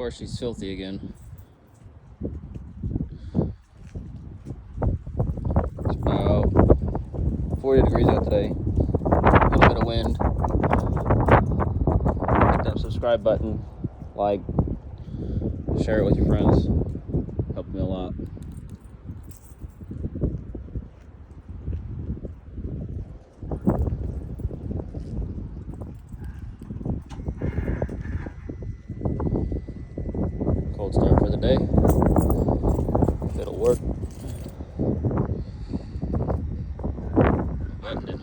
course, she's filthy again. It's about 40 degrees out today. A little bit of wind. Hit that subscribe button, like, share it with your friends. Help me a lot. Cold start for the day. If it'll work. Button didn't